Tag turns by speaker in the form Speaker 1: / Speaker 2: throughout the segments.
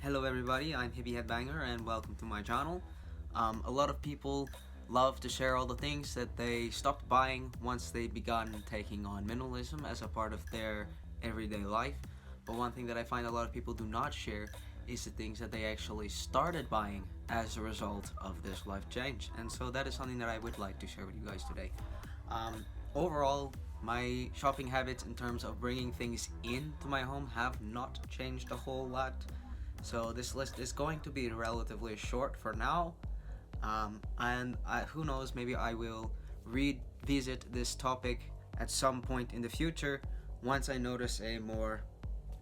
Speaker 1: Hello everybody, I'm Hippie Headbanger and welcome to my channel. A lot of people love to share all the things that they stopped buying once they began taking on minimalism as a part of their everyday life. But one thing that I find a lot of people do not share is the things that they actually started buying as a result of this life change. And so that is something that I would like to share with you guys today. Overall, my shopping habits in terms of bringing things into my home have not changed a whole lot. So this list is going to be relatively short for now, who knows, maybe I will revisit this topic at some point in the future once I notice a more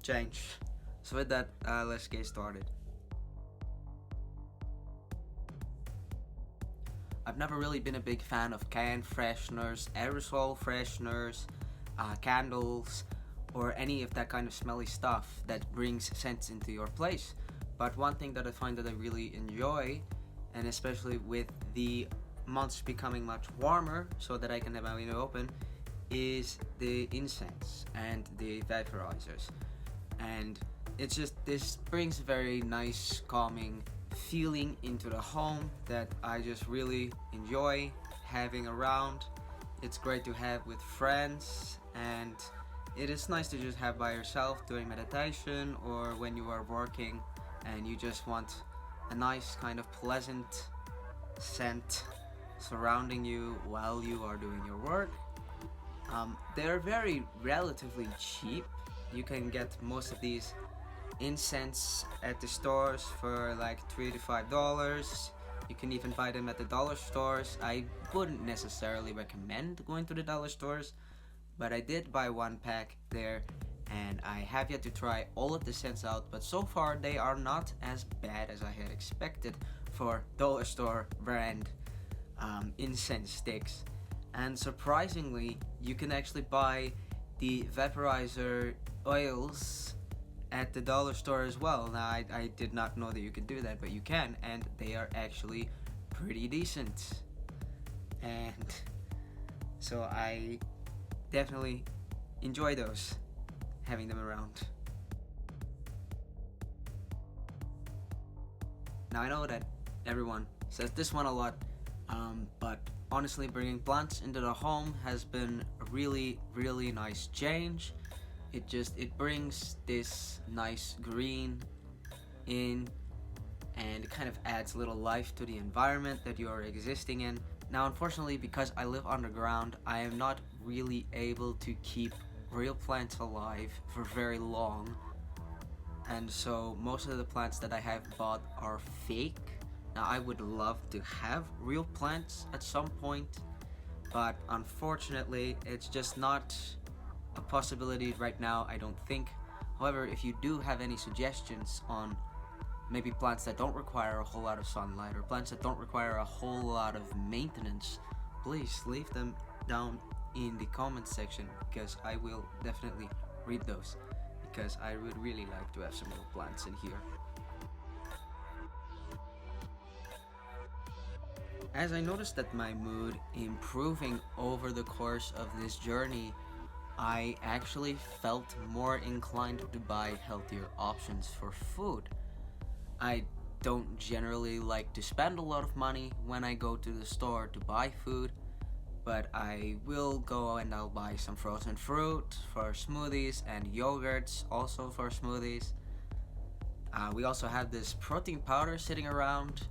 Speaker 1: change. So with that, let's get started. I've never really been a big fan of can fresheners, aerosol fresheners, candles, or any of that kind of smelly stuff that brings scents into your place. But one thing that I find that I really enjoy, and especially with the months becoming much warmer so that I can have my window open, is the incense and the vaporizers. And it's just, this brings a very nice calming feeling into the home that I just really enjoy having around. It's great to have with friends, and it is nice to just have by yourself doing meditation or when you are working and you just want a nice kind of pleasant scent surrounding you while you are doing your work. They're very relatively cheap. You can get most of these incense at the stores for like $3 to $5. You can even buy them at the dollar stores. I wouldn't necessarily recommend going to the dollar stores, but I did buy one pack there, and I have yet to try all of the scents out, but so far they are not as bad as I had expected for dollar store brand incense sticks. And surprisingly, you can actually buy the vaporizer oils at the dollar store as well. Now, I did not know that you could do that, but you can, and they are actually pretty decent. And so I definitely enjoy those, having them around. Now I know that everyone says this one a lot, but honestly bringing plants into the home has been a really nice change. It brings this nice green in, and it kind of adds a little life to the environment that you are existing in. Now unfortunately, because I live underground, I am not really able to keep real plants alive for very long, and so most of the plants that I have bought are fake. Now I would love to have real plants at some point, but unfortunately it's just not a possibility right now, I don't think. However, if you do have any suggestions on maybe plants that don't require a whole lot of sunlight or plants that don't require a whole lot of maintenance, please leave them down in the comment section, because I will definitely read those, because I would really like to have some real plants in here. As I noticed that my mood improving over the course of this journey, I actually felt more inclined to buy healthier options for food. I don't generally like to spend a lot of money when I go to the store to buy food, but I will go and I'll buy some frozen fruit for smoothies and yogurts also for smoothies. We also have this protein powder sitting around,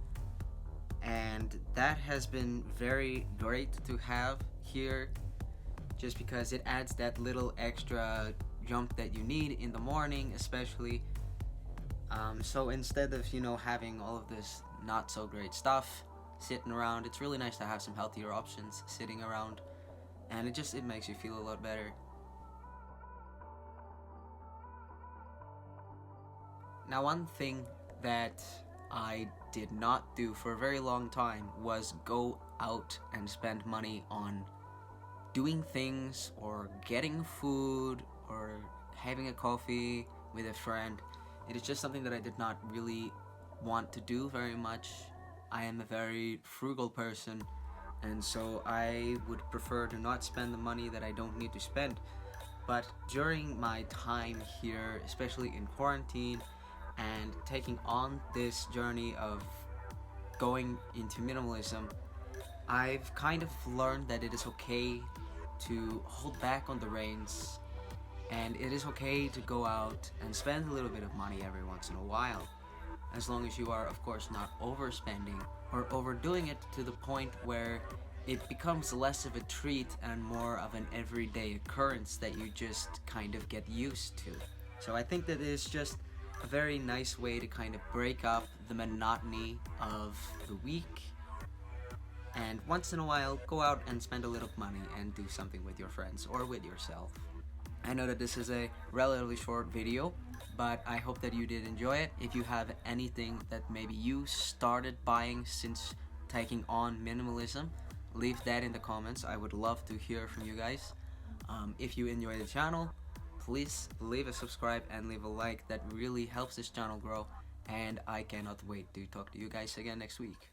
Speaker 1: and that has been very great to have here, just because it adds that little extra jump that you need in the morning especially. So instead of having all of this not so great stuff sitting around, it's really nice to have some healthier options sitting around, and it makes you feel a lot better. Now one thing that I did not do for a very long time was go out and spend money on doing things or getting food or having a coffee with a friend. It is just something that I did not really want to do very much. I am a very frugal person, and so I would prefer to not spend the money that I don't need to spend. But during my time here, especially in quarantine and taking on this journey of going into minimalism, I've kind of learned that it is okay to hold back on the reins, and it is okay to go out and spend a little bit of money every once in a while, as long as you are, of course, not overspending or overdoing it to the point where it becomes less of a treat and more of an everyday occurrence that you just kind of get used to. So I think that it is just a very nice way to kind of break up the monotony of the week, and once in a while go out and spend a little money and do something with your friends or with yourself. I know that this is a relatively short video, but I hope that you did enjoy it. If you have anything that maybe you started buying since taking on minimalism, leave that in the comments. I would love to hear from you guys. If you enjoy the channel, please leave a subscribe and leave a like. That really helps this channel grow, and I cannot wait to talk to you guys again next week.